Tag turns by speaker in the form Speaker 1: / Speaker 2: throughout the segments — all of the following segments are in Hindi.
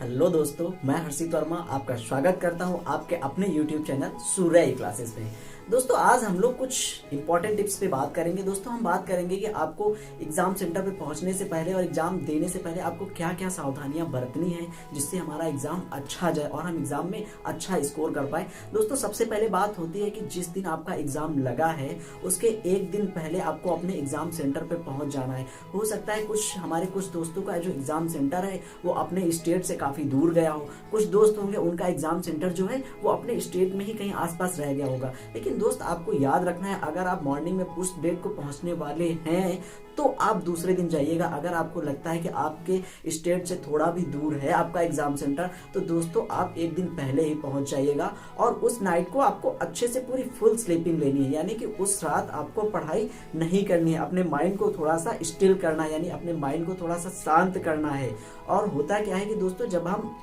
Speaker 1: हेलो दोस्तों, मैं हर्षित वर्मा आपका स्वागत करता हूं आपके अपने YouTube चैनल सूर्या ई क्लासेस में। दोस्तों आज हम लोग कुछ इंपॉर्टेंट टिप्स पे बात करेंगे। दोस्तों हम बात करेंगे कि आपको एग्जाम सेंटर पे पहुंचने से पहले और एग्जाम देने से पहले आपको क्या क्या सावधानियां बरतनी है जिससे हमारा एग्जाम अच्छा जाए और हम एग्जाम में अच्छा स्कोर कर पाए। दोस्तों सबसे पहले बात होती है कि जिस दिन आपका एग्जाम लगा है उसके एक दिन पहले आपको अपने एग्जाम सेंटर पे पहुंच जाना है। हो सकता है कुछ दोस्तों का जो एग्जाम सेंटर है वो अपने स्टेट से काफी दूर गया हो, कुछ दोस्त होंगे उनका एग्जाम सेंटर जो है वो अपने स्टेट में ही कहीं आसपास रह गया होगा। लेकिन दोस्त आपको याद रखना है, अगर आप मॉर्निंग में उस डेट को पहुंचने वाले हैं तो आप दूसरे दिन जाइएगा। अगर आपको लगता है कि आपके स्टेट से थोड़ा भी दूर है आपका एग्जाम सेंटर तो दोस्तों आप एक दिन पहले ही पहुंच जाइएगा और उस नाइट को आपको अच्छे से पूरी फुल स्लीपिंग लेनी है, यानी कि उस रात आपको पढ़ाई नहीं करनी है। अपने माइंड को थोड़ा सा स्टिल करना है, यानी अपने माइंड को थोड़ा सा शांत करना है। और होता क्या है कि दोस्तों जब हम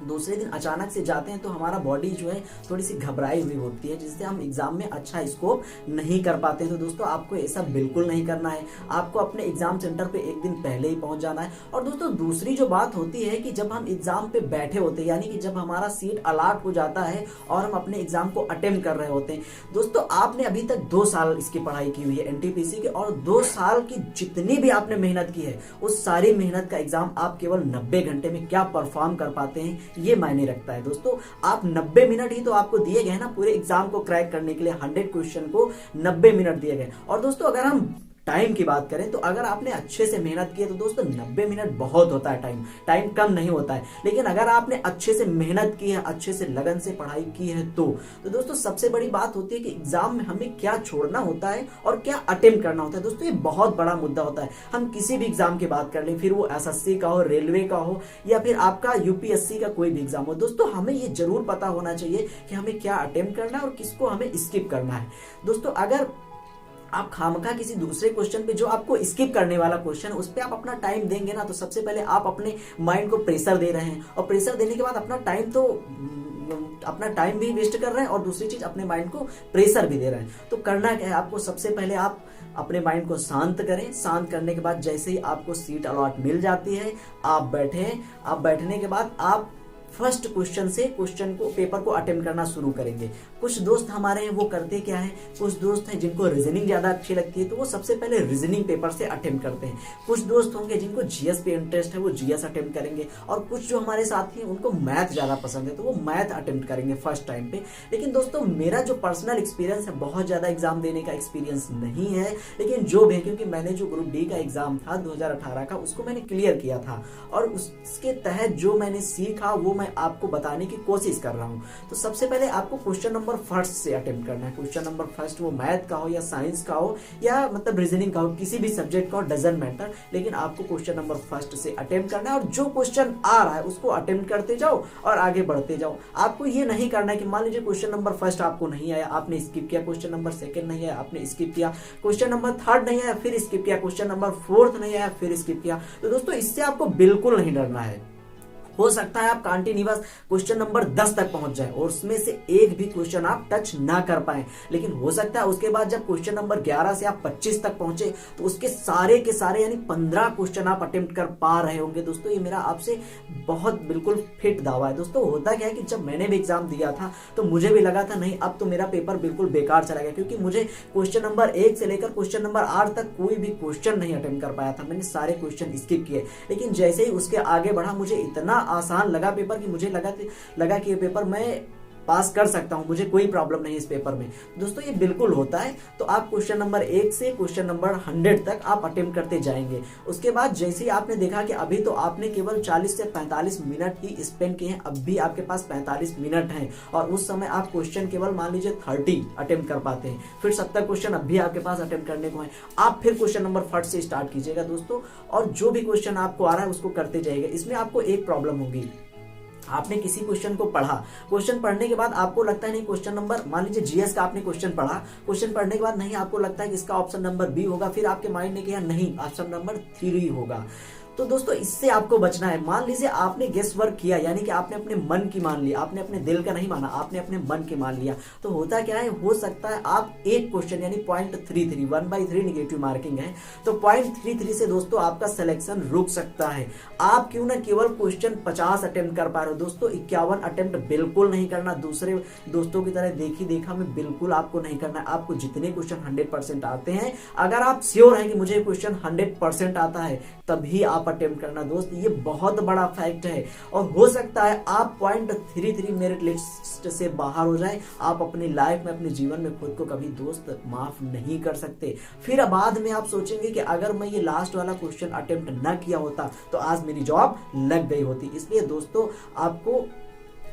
Speaker 1: दूसरे दिन अचानक से जाते हैं तो हमारा बॉडी जो है थोड़ी सी घबराई हुई होती है, जिससे हम एग्जाम में अच्छा स्कोर नहीं कर पाते हैं। तो दोस्तों आपको ऐसा बिल्कुल नहीं करना है, आपको अपने एग्जाम सेंटर पे एक दिन पहले ही पहुंच जाना है। और दोस्तों दूसरी जो बात होती है कि जब हम एग्जाम पे बैठे होते हैं, यानी कि जब हमारा सीट अलॉट हो जाता है और हम अपने एग्जाम को अटेम्प्ट कर रहे होते हैं, दोस्तों आपने अभी तक 2 साल इसकी पढ़ाई की हुई है एनटीपीसी की, और 2 साल की जितनी भी आपने मेहनत की है उस सारी मेहनत का एग्जाम आप केवल 90 घंटे में क्या परफॉर्म कर पाते हैं ये मायने रखता है। दोस्तों आप 90 मिनट ही तो आपको दिए गए ना पूरे एग्जाम को क्रैक करने के लिए, 100 क्वेश्चन को 90 मिनट दिए गए। और दोस्तों अगर हम टाइम की बात करें तो अगर आपने अच्छे से मेहनत की है तो दोस्तों 90 मिनट बहुत होता है, टाइम कम नहीं होता है। लेकिन अगर आपने अच्छे से मेहनत की है, अच्छे से लगन से पढ़ाई की है तो दोस्तों सबसे बड़ी बात होती है कि एग्जाम में हमें क्या छोड़ना होता है और क्या अटेम्प्ट करना होता है। दोस्तों ये बहुत बड़ा मुद्दा होता है। हम किसी भी एग्जाम की बात कर लें, फिर वो एसएससी का हो, रेलवे का हो या फिर आपका यूपीएससी का कोई भी एग्जाम हो, दोस्तों हमें ये जरूर पता होना चाहिए कि हमें क्या अटेम्प्ट करना है और किसको हमें स्किप करना है। दोस्तों अगर आप खामखा किसी दूसरे क्वेश्चन पे जो आपको स्किप करने वाला क्वेश्चन उस पे आप अपना टाइम देंगे ना, तो सबसे पहले आप अपने माइंड को प्रेशर दे रहे हैं, और प्रेशर देने के बाद अपना टाइम भी वेस्ट कर रहे हैं और दूसरी चीज अपने माइंड को प्रेशर भी दे रहे हैं। तो करना क्या है, आपको सबसे पहले आप अपने माइंड को शांत करें। शांत करने के बाद जैसे ही आपको सीट अलॉट मिल जाती है आप बैठने के बाद आप फर्स्ट क्वेश्चन से क्वेश्चन को पेपर को अटेम्प्ट करना शुरू करेंगे। कुछ दोस्त हमारे हैं वो करते क्या है, कुछ दोस्त हैं जिनको रीजनिंग ज्यादा अच्छी लगती है तो वो सबसे पहले रीजनिंग पेपर से अटेम्प्ट करते हैं। कुछ दोस्त होंगे जिनको जीएस पे इंटरेस्ट है वो जीएस अटेम्प्ट करेंगे, और कुछ जो हमारे साथी हैं उनको मैथ ज्यादा पसंद है तो वो मैथ अटेम्प्ट करेंगे फर्स्ट टाइम पे। लेकिन दोस्तों मेरा जो पर्सनल एक्सपीरियंस है, बहुत ज्यादा एग्जाम देने का एक्सपीरियंस नहीं है, लेकिन जो भी है, क्योंकि मैंने जो ग्रुप डी का एग्जाम था 2018 का उसको मैंने क्लियर किया था और उसके तहत जो मैंने सीखा वो मैं आपको बताने की कोशिश कर रहा हूं। तो सबसे पहले आपको क्वेश्चन नंबर फर्स्ट से अटेम्प्ट करना है। क्वेश्चन नंबर फर्स्ट वो मैथ का हो या साइंस का हो या मतलब रीजनिंग का हो, किसी भी सब्जेक्ट का हो, डजंट मैटर, लेकिन आपको क्वेश्चन नंबर फर्स्ट से अटेम्प्ट करना है और जो क्वेश्चन आ रहा है उसको अटेम्प्ट करते जाओ और आगे बढ़ते जाओ। आपको ये नहीं करना है कि मान लीजिए क्वेश्चन नंबर फर्स्ट आपको नहीं आया, आपने स्किप किया, क्वेश्चन नंबर सेकंड नहीं आया, आपने स्किप किया, क्वेश्चन नंबर थर्ड नहीं आया फिर स्किप किया, क्वेश्चन नंबर फोर्थ नहीं आया फिर स्किप किया। तो दोस्तों इससे आपको बिल्कुल नहीं डरना है। हो सकता है आप कंटिन्यूअस क्वेश्चन नंबर 10 तक पहुंच जाए और उसमें से एक भी क्वेश्चन आप टच ना कर पाए, लेकिन हो सकता है उसके बाद जब क्वेश्चन नंबर 11 से आप 25 तक पहुंचे तो उसके सारे के सारे यानी 15 क्वेश्चन आप अटेम्प्ट कर पा रहे होंगे। दोस्तों ये मेरा आपसे बहुत बिल्कुल फिट दावा है। दोस्तों होता क्या है कि जब मैंने भी एग्जाम दिया था तो मुझे भी लगा था नहीं अब तो मेरा पेपर बिल्कुल बेकार चला गया, क्योंकि मुझे क्वेश्चन नंबर 1 से लेकर क्वेश्चन नंबर 8 तक कोई भी क्वेश्चन नहीं अटेम्प्ट कर पाया था, मैंने सारे क्वेश्चन स्किप किए। लेकिन जैसे ही उसके आगे बढ़ा मुझे इतना आसान लगा पेपर कि मुझे लगा कि ये पेपर मैं पास कर सकता हूं, मुझे कोई प्रॉब्लम नहीं इस पेपर में। दोस्तों ये बिल्कुल होता है। तो आप क्वेश्चन नंबर 1 से क्वेश्चन नंबर 100 तक आप अटेम्प्ट करते जाएंगे। उसके बाद जैसे ही आपने देखा कि अभी तो आपने केवल 40 से 45 मिनट ही स्पेंड किए हैं, अब भी आपके पास 45 मिनट हैं और उस समय आप क्वेश्चन केवल मान लीजिए 30 अटेम्प्ट कर पाते हैं, फिर 70 क्वेश्चन अब भी आपके पास अटेम्प्ट करने को है। आप फिर क्वेश्चन नंबर 1 से स्टार्ट कीजिएगा दोस्तों, और जो भी क्वेश्चन आपको आ रहा है उसको करते जाइएगा। इसमें आपको एक प्रॉब्लम होगी, आपने किसी क्वेश्चन को पढ़ा, क्वेश्चन पढ़ने के बाद आपको लगता है नहीं क्वेश्चन नंबर, मान लीजिए जीएस का आपने क्वेश्चन पढ़ा, क्वेश्चन पढ़ने के बाद नहीं आपको लगता है कि इसका ऑप्शन नंबर बी होगा, फिर आपके माइंड ने किया नहीं ऑप्शन नंबर 3 होगा। तो दोस्तों इससे आपको बचना है। मान लीजिए आपने गेस वर्क किया, यानी कि आपने अपने मन की मान लिया, आपने अपने दिल का नहीं माना, आपने अपने मन की मान लिया, तो होता क्या है, हो सकता है आप एक क्वेश्चन यानी 0.33 1/3 निगेटिव मार्किंग है, तो 0.33 से दोस्तों आपका सिलेक्शन रुक सकता है। आप क्यों ना केवल क्वेश्चन 50 अटेम्प्ट कर पा रहे हो दोस्तों, 51 अटेम्प्ट बिल्कुल नहीं करना। दूसरे दोस्तों की तरह देखी देखा में बिल्कुल आपको नहीं करना है। आपको जितने क्वेश्चन 100% आते हैं, अगर आप श्योर हैं कि मुझे क्वेश्चन 100% आता है, तभी आप अटेम्प्ट करना दोस्त। ये बहुत बड़ा फैक्ट है। और हो सकता है आप 0.33 मेरिट लिस्ट से बाहर हो जाए, आप अपनी लाइफ में, अपने जीवन में खुद को कभी दोस्त माफ नहीं कर सकते। फिर बाद में आप सोचेंगे कि अगर मैं ये लास्ट वाला क्वेश्चन अटेम्प्ट न किया होता तो आज मेरी जॉब लग गई होती। इसलिए दोस्तों आपको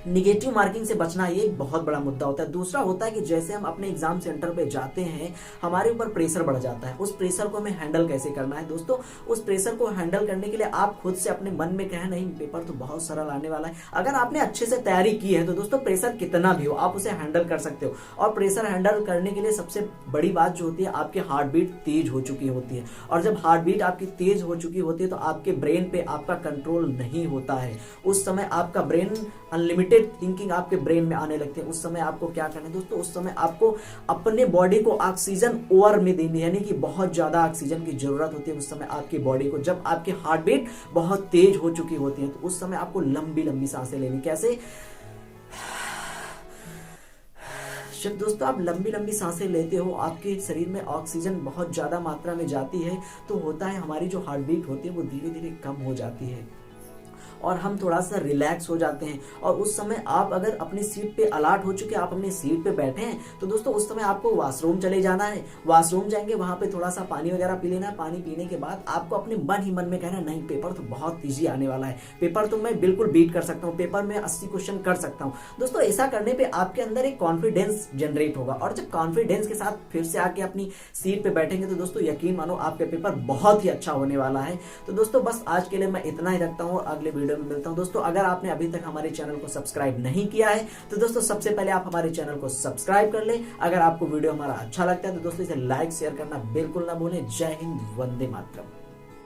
Speaker 1: निगेटिव मार्किंग से बचना ये एक बहुत बड़ा मुद्दा होता है। दूसरा होता है कि जैसे हम अपने एग्जाम सेंटर पे जाते हैं, हमारे ऊपर प्रेशर बढ़ जाता है। उस प्रेशर को हमें हैंडल कैसे करना है दोस्तों, उस प्रेशर को हैंडल करने के लिए आप खुद से अपने मन में कहें, नहीं पेपर तो बहुत सरल आने वाला है। अगर आपने अच्छे से तैयारी की है तो दोस्तों प्रेशर कितना भी हो आप उसे हैंडल कर सकते हो। और प्रेशर हैंडल करने के लिए सबसे बड़ी बात जो होती है, आपकी हार्ट बीट तेज हो चुकी होती है। और जब हार्ट बीट आपकी तेज हो चुकी होती है तो आपके ब्रेन पे आपका कंट्रोल नहीं होता है। उस समय आपका ब्रेन अनलिमिटेड थिंकिंग आपके ब्रेन में आने लगते हैं। उस समय आपको क्या करना है दोस्तों, उस समय आपको अपने बॉडी को ऑक्सीजन ओवर में देनी, यानी कि बहुत ज्यादा ऑक्सीजन की जरूरत होती है उस समय आपकी बॉडी को। जब आपकी हार्ट बीट बहुत तेज हो चुकी होती है तो उस समय आपको लंबी लंबी सांसें लेनी। कैसे? जब दोस्तों आप लंबी लंबी सांसें लेते हो, आपके शरीर में ऑक्सीजन बहुत ज्यादा मात्रा में जाती है, तो होता है हमारी जो हार्ट बीट होती है वो धीरे धीरे कम हो जाती है और हम थोड़ा सा रिलैक्स हो जाते हैं। और उस समय आप अगर अपनी सीट पे अलर्ट हो चुके, आप अपनी सीट पे बैठे हैं, तो दोस्तों उस समय आपको वॉशरूम चले जाना है। वॉशरूम जाएंगे, वहां पे थोड़ा सा पानी वगैरह पी लेना है। पानी पीने के बाद आपको अपने मन ही मन में कहना, नहीं पेपर तो बहुत ईजी आने वाला है, पेपर तो मैं बिल्कुल बीट कर सकता हूँ, पेपर में 80 क्वेश्चन कर सकता हूँ। दोस्तों ऐसा करने पर आपके अंदर एक कॉन्फिडेंस जनरेट होगा और जब कॉन्फिडेंस के साथ फिर से आके अपनी सीट पे बैठेंगे तो दोस्तों यकीन मानो आपका पेपर बहुत ही अच्छा होने वाला है। तो दोस्तों बस आज के लिए मैं इतना ही रखता हूँ, अगले वीडियो में मिलता हूँ। दोस्तों अगर आपने अभी तक हमारे चैनल को सब्सक्राइब नहीं किया है तो दोस्तों सबसे पहले आप हमारे चैनल को सब्सक्राइब कर लें। अगर आपको वीडियो हमारा अच्छा लगता है तो दोस्तों इसे लाइक शेयर करना बिल्कुल ना भूलें। जय हिंद, वंदे मातरम।